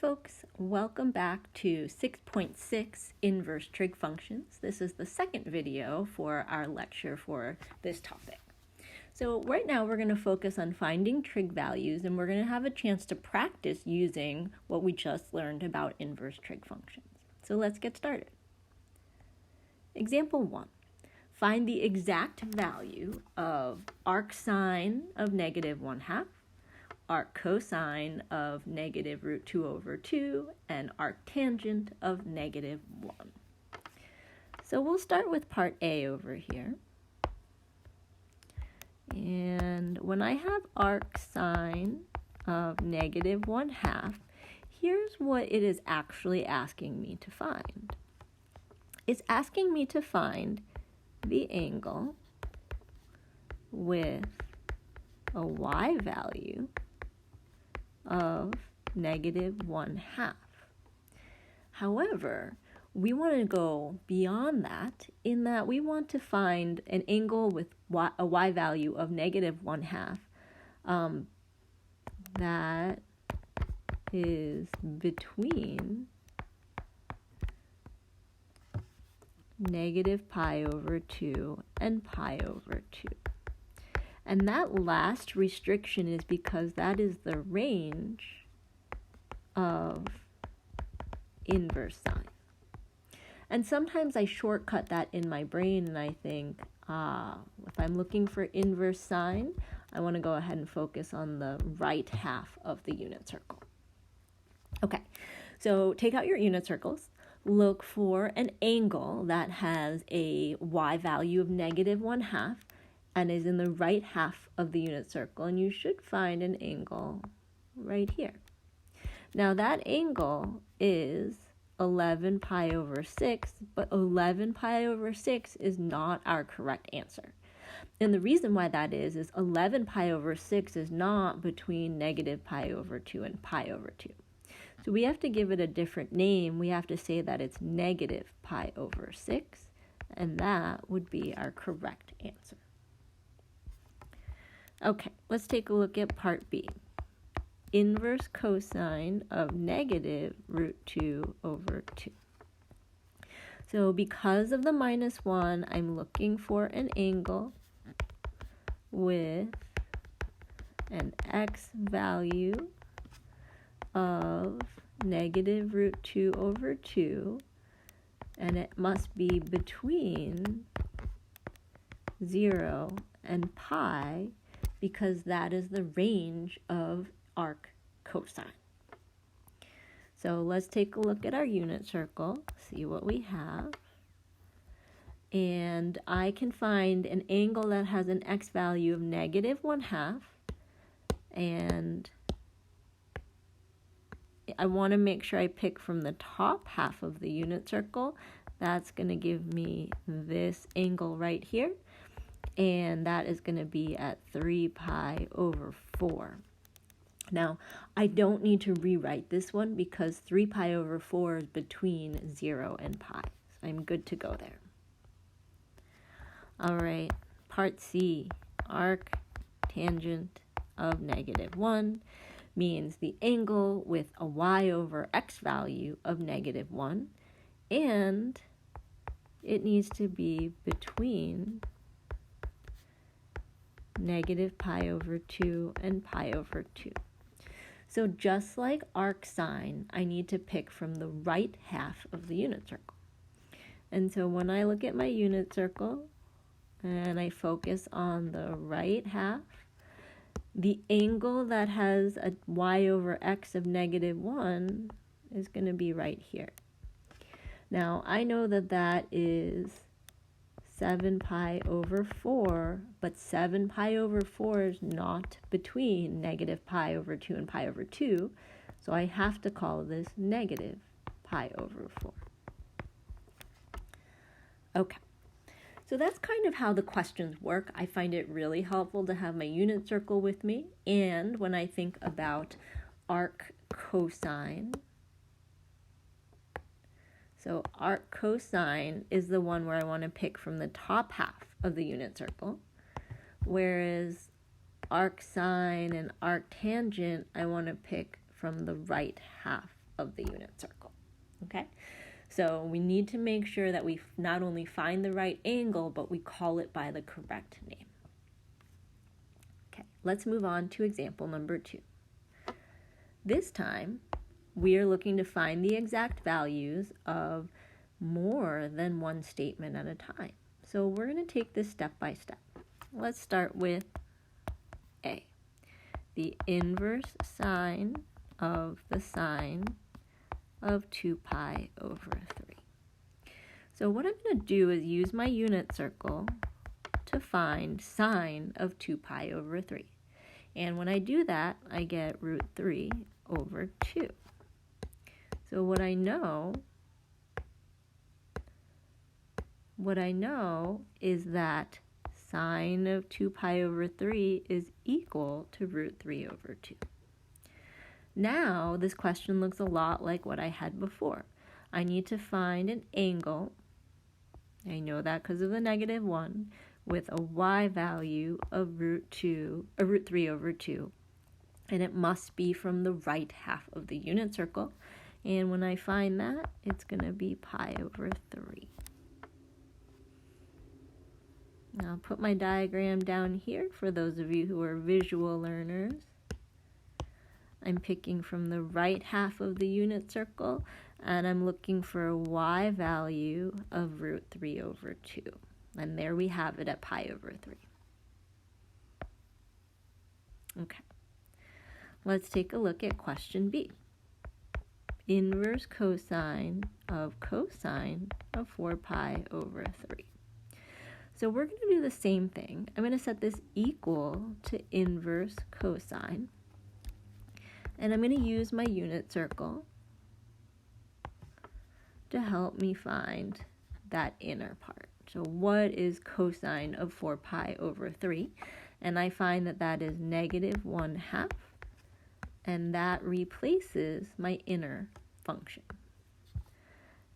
folks, welcome back to 6.6 inverse trig functions. This is the second video for our lecture for this topic. So right now we're going to focus on finding trig values, and we're going to have a chance to practice using what we just learned about inverse trig functions. So let's get started. Example 1. Find the exact value of arc sine of negative 1/2, arc cosine of negative root 2 over 2, and arc tangent of negative 1. So we'll start with part A over here. And when I have arc sine of negative 1/2, here's what it is actually asking me to find. It's asking me to find the angle with a y value of negative 1/2. However, we want to go beyond that in that we want to find an angle with a y value of negative 1/2 that is between negative pi over 2 and pi over 2. And that last restriction is because that is the range of inverse sine. And sometimes I shortcut that in my brain and I think, if I'm looking for inverse sine, I want to go ahead and focus on the right half of the unit circle. Okay, so take out your unit circles. Look for an angle that has a y value of negative 1/2 and is in the right half of the unit circle, and you should find an angle right here. Now that angle is 11 pi over 6, but 11 pi over 6 is not our correct answer. And the reason why that is 11 pi over 6 is not between negative pi over 2 and pi over 2. So we have to give it a different name. We have to say that it's negative pi over 6, and that would be our correct answer. Okay, let's take a look at part B. Inverse cosine of negative root 2 over 2. So because of the minus 1, I'm looking for an angle with an x value of negative root 2 over 2, and it must be between 0 and pi, because that is the range of arc cosine. So let's take a look at our unit circle, see what we have. And I can find an angle that has an x value of negative 1/2, and I want to make sure I pick from the top half of the unit circle. That's going to give me this angle right here, and that is going to be at 3 pi over 4. Now, I don't need to rewrite this one because 3 pi over 4 is between 0 and pi. So I'm good to go there. All right, part C, arc tangent of negative 1 means the angle with a y over x value of negative 1, and it needs to be between negative pi over 2 and pi over 2. So just like arc sine, I need to pick from the right half of the unit circle. And so when I look at my unit circle and I focus on the right half, the angle that has a y over x of negative 1 is going to be right here. Now, I know that that is 7 pi over 4, but 7 pi over 4 is not between negative pi over 2 and pi over 2, so I have to call this negative pi over 4. Okay. So that's kind of how the questions work. I find it really helpful to have my unit circle with me, and when I think about arc cosine, so arc cosine is the one where I want to pick from the top half of the unit circle, whereas arc sine and arc tangent, I want to pick from the right half of the unit circle, okay? So we need to make sure that we not only find the right angle, but we call it by the correct name. Okay, let's move on to example number 2. This time, we are looking to find the exact values of more than one statement at a time. So we're going to take this step by step. Let's start with A, the inverse sine of the sine of 2 pi over 3. So what I'm going to do is use my unit circle to find sine of 2 pi over 3. And when I do that, I get root 3 over 2. So what I know is that sine of 2 pi over 3 is equal to root 3 over 2. Now, this question looks a lot like what I had before. I need to find an angle, I know that because of the negative 1, with a y value of root 3 over 2. And it must be from the right half of the unit circle. And when I find that, it's going to be pi over 3. Now I'll put my diagram down here for those of you who are visual learners. I'm picking from the right half of the unit circle, and I'm looking for a y value of root 3 over 2. And there we have it at pi over 3. Okay. Let's take a look at question B. Inverse cosine of 4 pi over 3. So we're going to do the same thing. I'm going to set this equal to inverse cosine. And I'm going to use my unit circle to help me find that inner part. So what is cosine of 4 pi over 3? And I find that that is negative 1/2. And that replaces my inner function.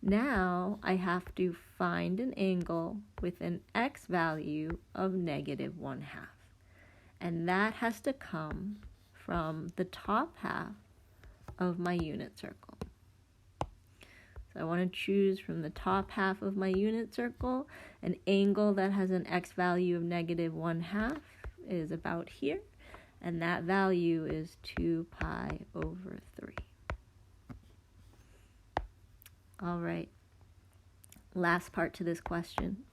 Now I have to find an angle with an x value of negative 1/2. And that has to come from the top half of my unit circle. So I want to choose from the top half of my unit circle an angle that has an x value of negative 1/2 is about here. And that value is 2 pi over 3. All right. Last part to this question.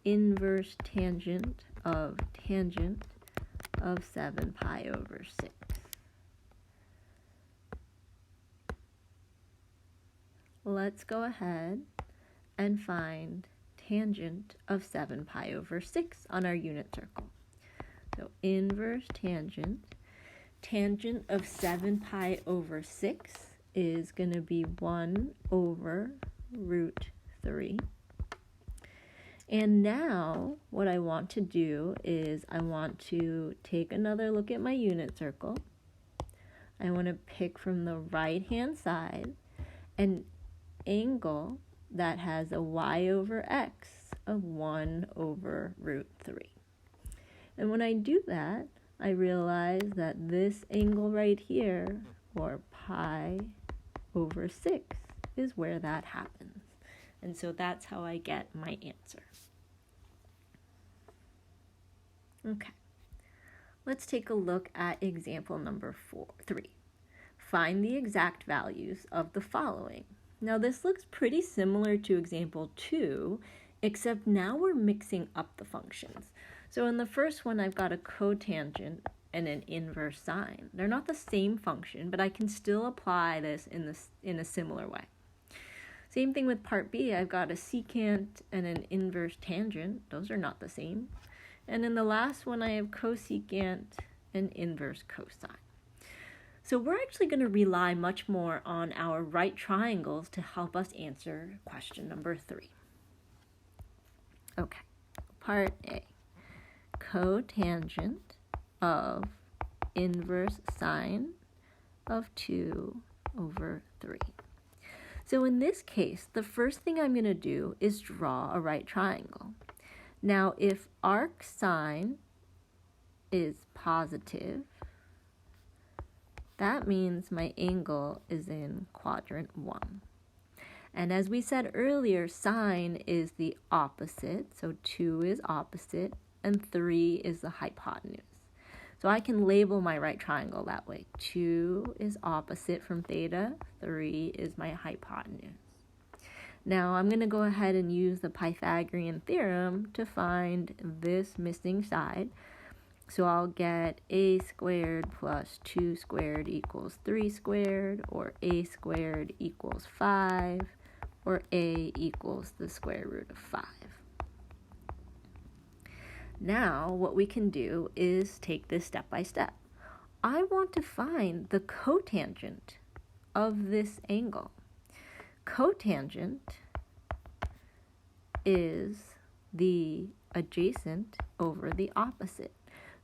Inverse tangent of 7 pi over 6. Let's go ahead and find tangent of 7 pi over 6 on our unit circle. So inverse tangent of 7 pi over 6 is going to be 1 over root 3. And now what I want to do is I want to take another look at my unit circle. I want to pick from the right-hand side an angle that has a y over x of 1 over root 3. And when I do that, I realize that this angle right here, or pi over 6, is where that happens. And so that's how I get my answer. Okay, let's take a look at example number 3. Find the exact values of the following. Now this looks pretty similar to example 2, except now we're mixing up the functions. So in the first one, I've got a cotangent and an inverse sine. They're not the same function, but I can still apply this in a similar way. Same thing with part B. I've got a secant and an inverse tangent. Those are not the same. And in the last one, I have cosecant and inverse cosine. So we're actually going to rely much more on our right triangles to help us answer question number 3. Okay, part A. Cotangent of inverse sine of 2 over 3. So in this case, the first thing I'm going to do is draw a right triangle. Now, if arc sine is positive, that means my angle is in quadrant 1. And as we said earlier, sine is the opposite, so 2 is opposite, and 3 is the hypotenuse. So I can label my right triangle that way. 2 is opposite from theta, 3 is my hypotenuse. Now I'm going to go ahead and use the Pythagorean theorem to find this missing side. So I'll get a squared plus 2 squared equals 3 squared, or a squared equals 5, or a equals the square root of 5. Now what we can do is take this step by step. I want to find the cotangent of this angle. Cotangent is the adjacent over the opposite.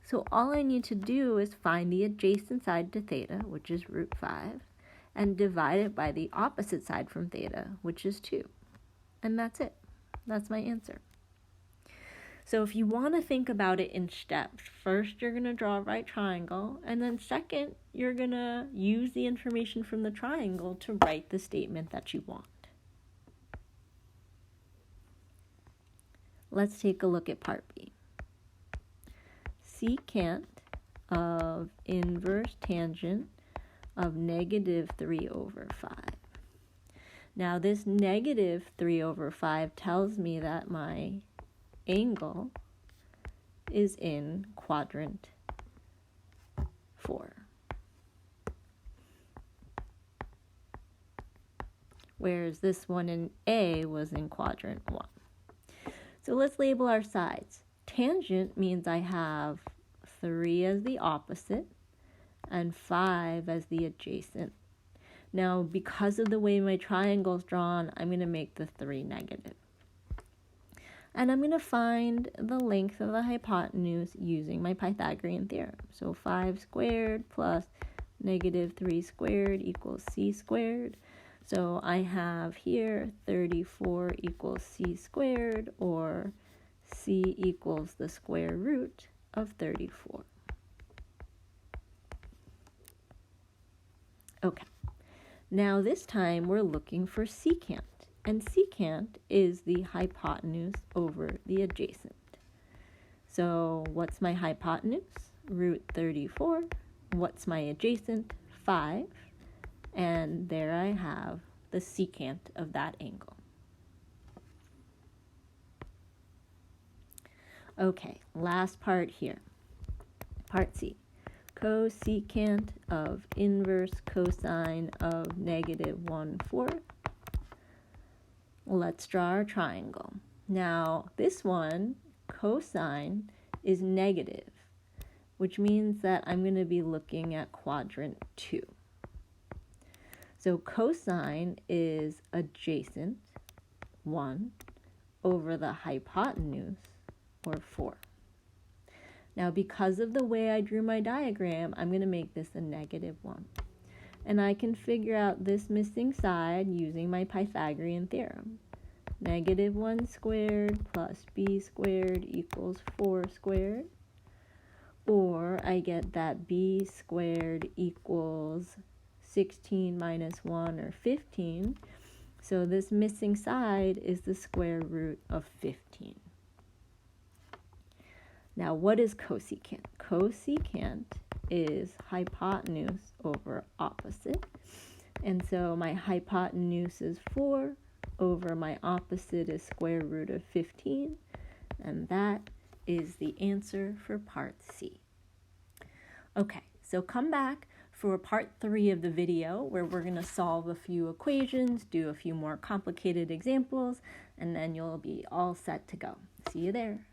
So all I need to do is find the adjacent side to theta, which is root 5, and divide it by the opposite side from theta, which is 2. And that's it. That's my answer. So if you want to think about it in steps, first you're going to draw a right triangle, and then second, you're going to use the information from the triangle to write the statement that you want. Let's take a look at part B. Secant of inverse tangent of negative 3 over 5. Now this negative 3 over 5 tells me that my angle is in quadrant 4. Whereas this one in A was in quadrant 1. So let's label our sides. Tangent means I have 3 as the opposite and 5 as the adjacent. Now, because of the way my triangle is drawn, I'm going to make the 3 negative. And I'm going to find the length of the hypotenuse using my Pythagorean theorem. So 5 squared plus negative 3 squared equals c squared. So I have here 34 equals c squared, or c equals the square root of 34. Okay, now this time we're looking for secant, and secant is the hypotenuse over the adjacent. So what's my hypotenuse? Root 34. What's my adjacent? 5. And there I have the secant of that angle. Okay, last part here. Part C. Cosecant of inverse cosine of negative 1/4. Let's draw our triangle. Now, this one, cosine, is negative, which means that I'm going to be looking at quadrant 2. So cosine is adjacent, 1, over the hypotenuse, or 4. Now, because of the way I drew my diagram, I'm going to make this a negative 1. And I can figure out this missing side using my Pythagorean theorem. Negative 1 squared plus b squared equals 4 squared. Or I get that b squared equals 16 minus 1, or 15. So this missing side is the square root of 15. Now, what is cosecant? Cosecant is hypotenuse over opposite. And so my hypotenuse is 4 over my opposite is square root of 15. And that is the answer for part C. Okay, so come back for part 3 of the video, where we're going to solve a few equations, do a few more complicated examples, and then you'll be all set to go. See you there.